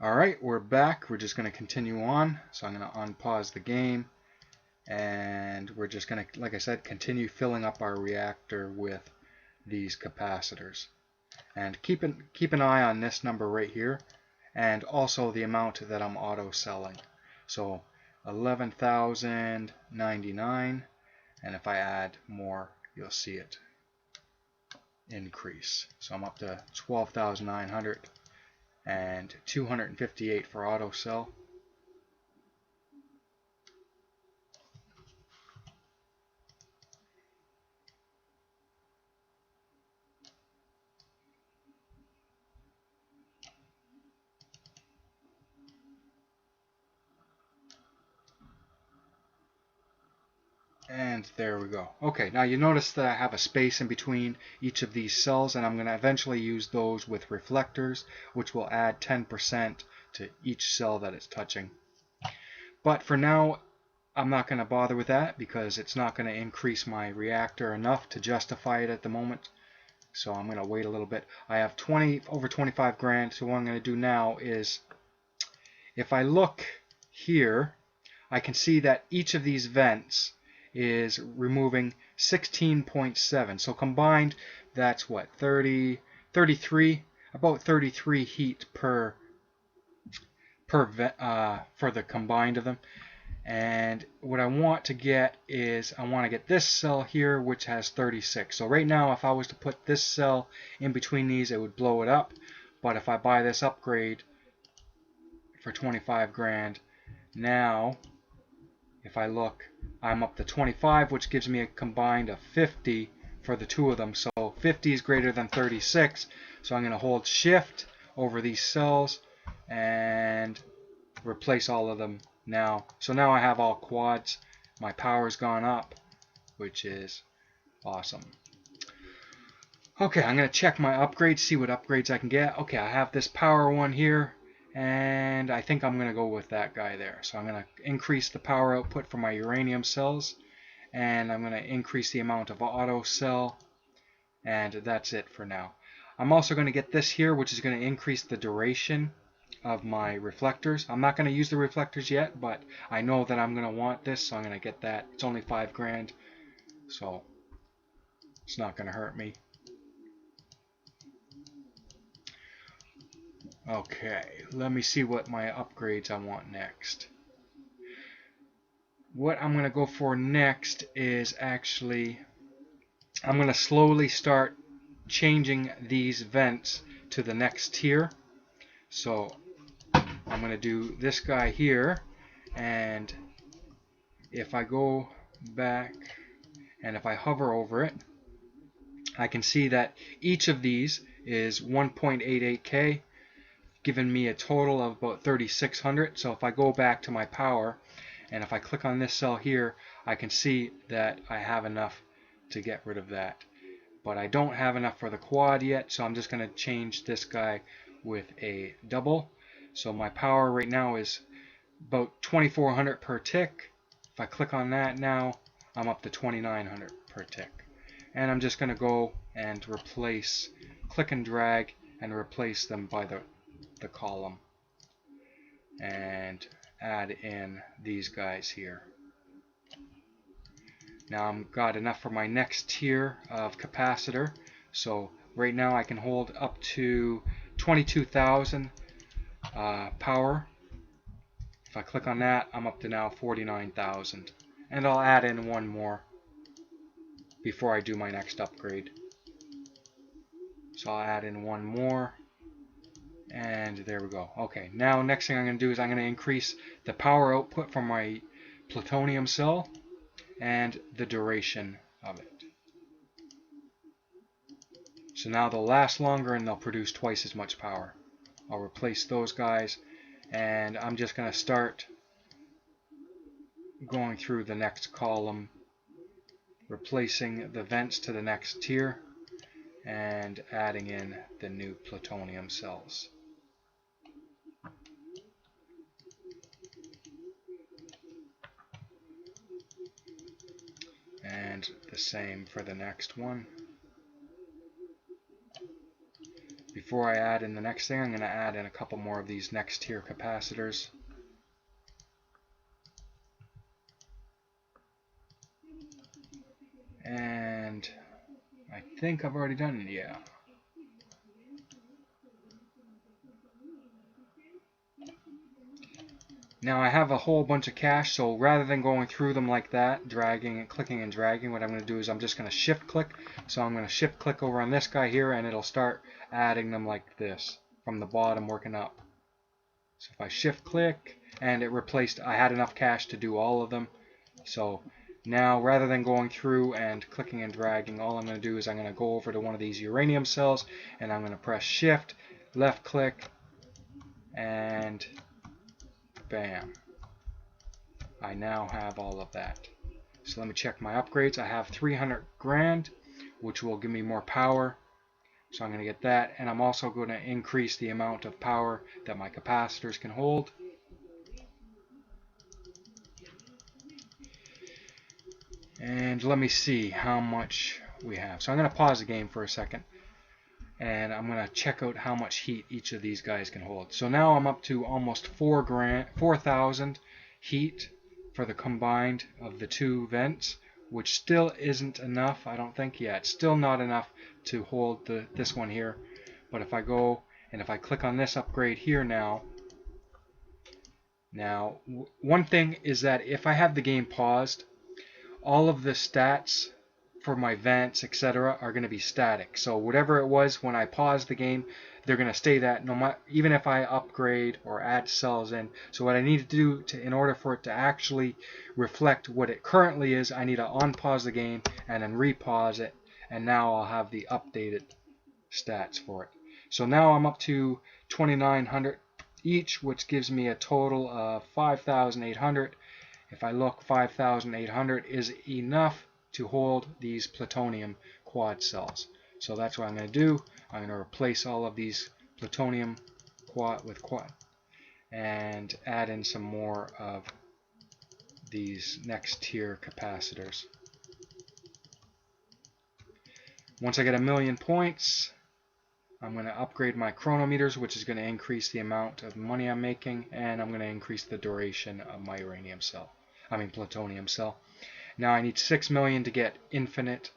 Alright, we're back. We're just going to continue on. So I'm going to unpause the game. And we're just going to, like I said, continue filling up our reactor with these capacitors. And keep an eye on this number right here. And also the amount that I'm auto selling. So 11,099. And if I add more, you'll see it increase. So I'm up to 12,900. And 258 for auto sell. And there we go. Okay, now you notice that I have a space in between each of these cells, and I'm going to eventually use those with reflectors, which will add 10% to each cell that it's touching. But for now, I'm not going to bother with that because it's not going to increase my reactor enough to justify it at the moment. So I'm going to wait a little bit. I have over 25 grand, so what I'm going to do now is, if I look here, I can see that each of these vents is removing 16.7. So combined, that's what, 33, about 33 heat per vent, for the combined of them. And what I want to get is, I want to get this cell here, which has 36. So right now, if I was to put this cell in between these, it would blow it up. But if I buy this upgrade for 25 grand, now if I look, I'm up to 25, which gives me a combined of 50 for the two of them. So 50 is greater than 36. So I'm going to hold shift over these cells and replace all of them now. So now I have all quads. My power's gone up, which is awesome. Okay, I'm going to check my upgrades, see what upgrades I can get. Okay, I have this power one here. And I think I'm going to go with that guy there. So I'm going to increase the power output for my uranium cells. And I'm going to increase the amount of auto cell. And that's it for now. I'm also going to get this here, which is going to increase the duration of my reflectors. I'm not going to use the reflectors yet, but I know that I'm going to want this, so I'm going to get that. It's only 5 grand, so it's not going to hurt me. Okay, let me see what my upgrades I want next. What I'm going to go for next is actually, I'm going to slowly start changing these vents to the next tier. So I'm going to do this guy here, and if I go back and if I hover over it, I can see that each of these is 1.88K, giving me a total of about 3,600. So if I go back to my power and if I click on this cell here, I can see that I have enough to get rid of that. But I don't have enough for the quad yet, so I'm just going to change this guy with a double. So my power right now is about 2,400 per tick. If I click on that now, I'm up to 2,900 per tick. And I'm just going to go and replace, click and drag, and replace them by the column. And add in these guys here. Now I've got enough for my next tier of capacitor. So right now I can hold up to 22,000 power. If I click on that, I'm up to now 49,000. And I'll add in one more before I do my next upgrade. So I'll add in one more. And there we go. Okay, now next thing I'm going to do is I'm going to increase the power output from my plutonium cell and the duration of it. So now they'll last longer and they'll produce twice as much power. I'll replace those guys, and I'm just going to start going through the next column, replacing the vents to the next tier and adding in the new plutonium cells. And the same for the next one. before I add in the next thing, I'm going to add in a couple more of these next tier capacitors. And I think I've already done it, yeah. Now I have a whole bunch of cache, so rather than going through them like that, dragging and clicking and dragging, what I'm going to do is I'm just going to shift click. So I'm going to shift click over on this guy here, and it'll start adding them like this, from the bottom working up. So if I shift click, and it replaced, I had enough cache to do all of them. So now rather than going through and clicking and dragging, all I'm going to do is I'm going to go over to one of these uranium cells, and I'm going to press shift, left click, and bam. I now have all of that. So let me check my upgrades. I have 300 grand, which will give me more power. So I'm going to get that. And I'm also going to increase the amount of power that my capacitors can hold. And let me see how much we have. So I'm going to pause the game for a second. And I'm going to check out how much heat each of these guys can hold. So now I'm up to almost 4,000 heat for the combined of the two vents, which still isn't enough, I don't think. Yeah, it's still not enough to hold this one here. But if I go and if I click on this upgrade here now, one thing is that if I have the game paused, all of the stats for my vents, etc., are going to be static. So whatever it was when I paused the game, they're going to stay that no matter, even if I upgrade or add cells in. So what I need to do in order for it to actually reflect what it currently is, I need to unpause the game and then repause it, and now I'll have the updated stats for it. So now I'm up to 2,900 each, which gives me a total of 5,800. If I look, 5,800 is enough to hold these plutonium quad cells. So that's what I'm going to do. I'm going to replace all of these plutonium quad with quad and add in some more of these next tier capacitors. Once I get 1,000,000 points, I'm going to upgrade my chronometers, which is going to increase the amount of money I'm making, and I'm going to increase the duration of my plutonium cell. Now I need 6 million to get infinite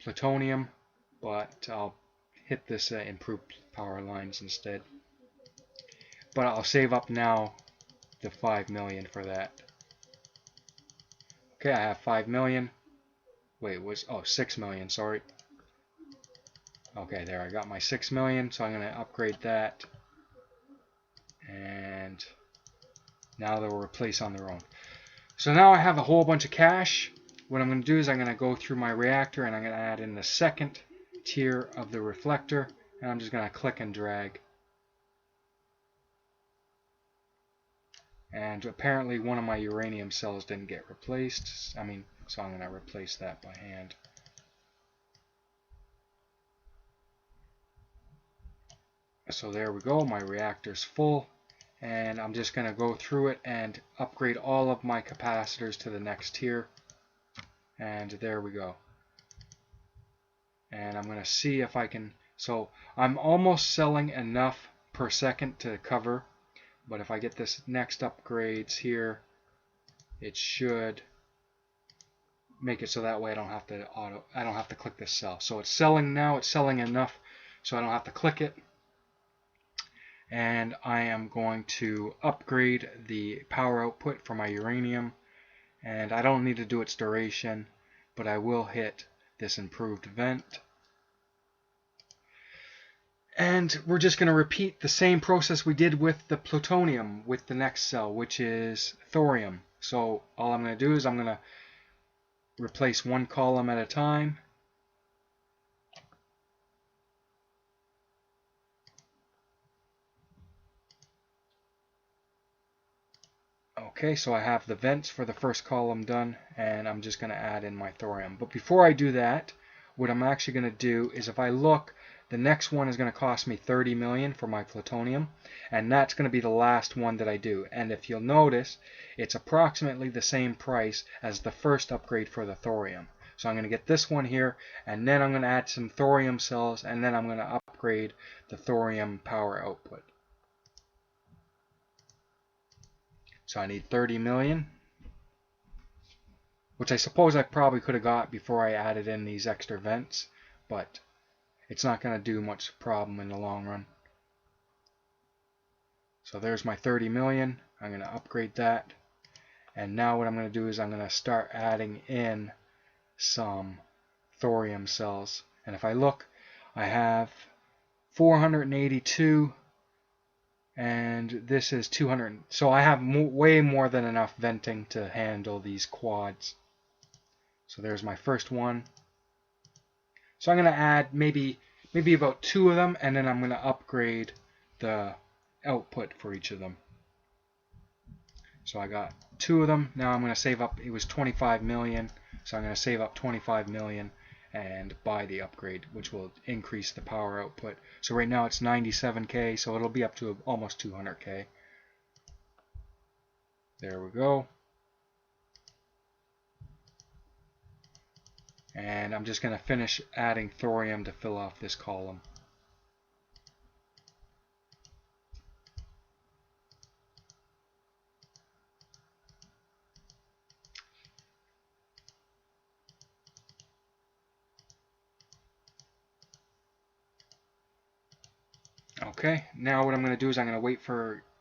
plutonium, but I'll hit this improved power lines instead. But I'll save up now the 5 million for that. Okay, I have 5 million. Wait, 6 million, sorry. Okay, there, I got my 6 million, so I'm going to upgrade that. And now they'll replace on their own. So now I have a whole bunch of cache. What I'm going to do is I'm going to go through my reactor and I'm going to add in the second tier of the reflector, and I'm just going to click and drag. And apparently one of my uranium cells didn't get replaced. So I'm going to replace that by hand. So there we go, my reactor's full. And I'm just going to go through it and upgrade all of my capacitors to the next tier. And there we go. And I'm going to see if I can, so I'm almost selling enough per second to cover, but if I get this next upgrades here, it should make it so that way I don't have to click this cell. So it's selling now, it's selling enough so I don't have to click it. And I am going to upgrade the power output for my uranium, and I don't need to do its duration, but I will hit this improved vent. And we're just going to repeat the same process we did with the plutonium with the next cell, which is thorium. So all I'm going to do is I'm going to replace one column at a time. Okay, so I have the vents for the first column done, and I'm just going to add in my thorium. But before I do that, what I'm actually going to do is if I look, the next one is going to cost me 30 million for my plutonium, and that's going to be the last one that I do. And if you'll notice, it's approximately the same price as the first upgrade for the thorium. So I'm going to get this one here, and then I'm going to add some thorium cells, and then I'm going to upgrade the thorium power output. So I need 30 million, which I suppose I probably could have got before I added in these extra vents, but it's not going to do much problem in the long run. So there's my 30 million. I'm going to upgrade that. And now what I'm going to do is I'm going to start adding in some thorium cells. And if I look, I have 482 and this is 200. So I have way more than enough venting to handle these quads. So there's my first one. So I'm going to add maybe about 2 of them, and then I'm going to upgrade the output for each of them. So I got 2 of them. Now I'm going to save up, it was 25 million, so I'm going to save up 25 million and buy the upgrade, which will increase the power output. So right now it's 97k, so it'll be up to almost 200k. There we go. And I'm just going to finish adding thorium to fill off this column. Okay, now what I'm going to do is I'm going to wait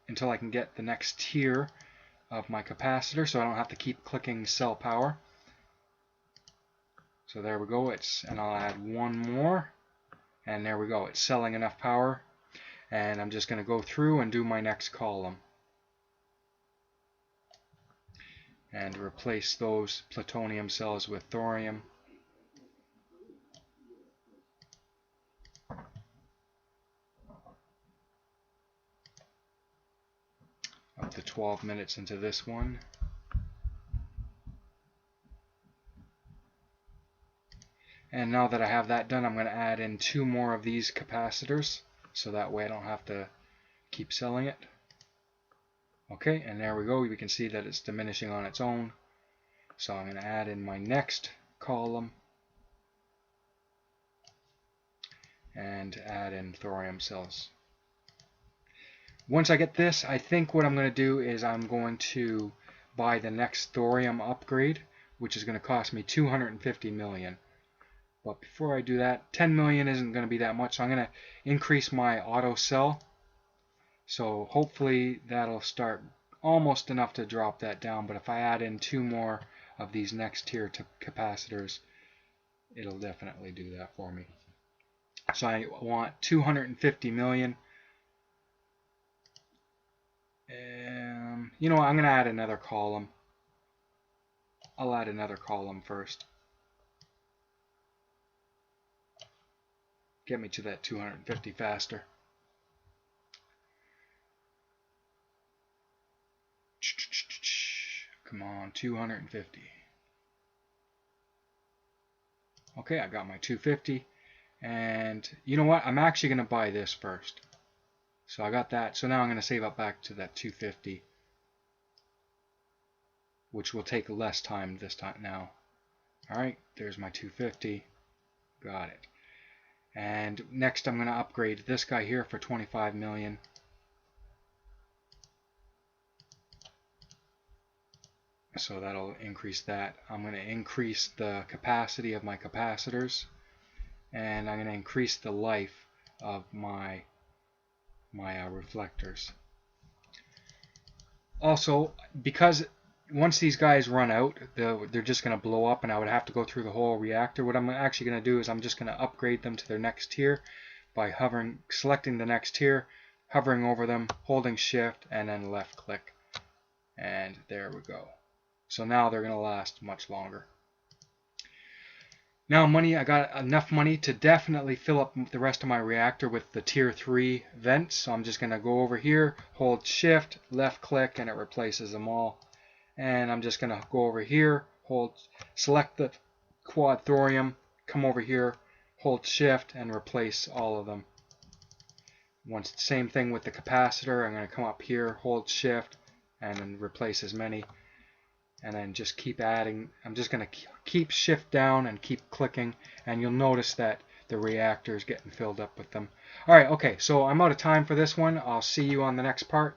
until I can get the next tier of my capacitor, so I don't have to keep clicking cell power. So there we go, and I'll add one more, and there we go, it's selling enough power. And I'm just going to go through and do my next column and replace those plutonium cells with thorium. Up to 12 minutes into this one. And now that I have that done, I'm going to add in 2 more of these capacitors, so that way I don't have to keep selling it. Okay, and there we go. We can see that it's diminishing on its own. So I'm going to add in my next column and add in thorium cells. Once I get this, I think what I'm going to do is I'm going to buy the next thorium upgrade, which is going to cost me 250 million. But before I do that, 10 million isn't going to be that much, so I'm going to increase my auto cell. So hopefully that'll start almost enough to drop that down, but if I add in 2 more of these next tier capacitors, it'll definitely do that for me. So I want 250 million. You know what, I'm going to add another column. I'll add another column first. Get me to that 250 faster. Come on, 250. Okay, I got my 250. And you know what? I'm actually going to buy this first. So I got that. So now I'm going to save up back to that 250, which will take less time this time now. Alright, there's my 250. Got it. And next I'm going to upgrade this guy here for 25 million. So that'll increase that. I'm going to increase the capacity of my capacitors, and I'm going to increase the life of my reflectors. Also, because once these guys run out, they're just going to blow up, and I would have to go through the whole reactor. What I'm actually going to do is I'm just going to upgrade them to their next tier by selecting the next tier, hovering over them, holding shift, and then left click. And there we go. So now they're going to last much longer. Now I got enough money to definitely fill up the rest of my reactor with the tier 3 vents. So I'm just going to go over here, hold shift, left click, and it replaces them all. And I'm just going to go over here, select the quad thorium, come over here, hold shift, and replace all of them. Same thing with the capacitor. I'm going to come up here, hold shift, and then replace as many. and then just keep adding. I'm just going to keep shift down and keep clicking, and you'll notice that the reactor is getting filled up with them. Alright, okay, so I'm out of time for this one. I'll see you on the next part.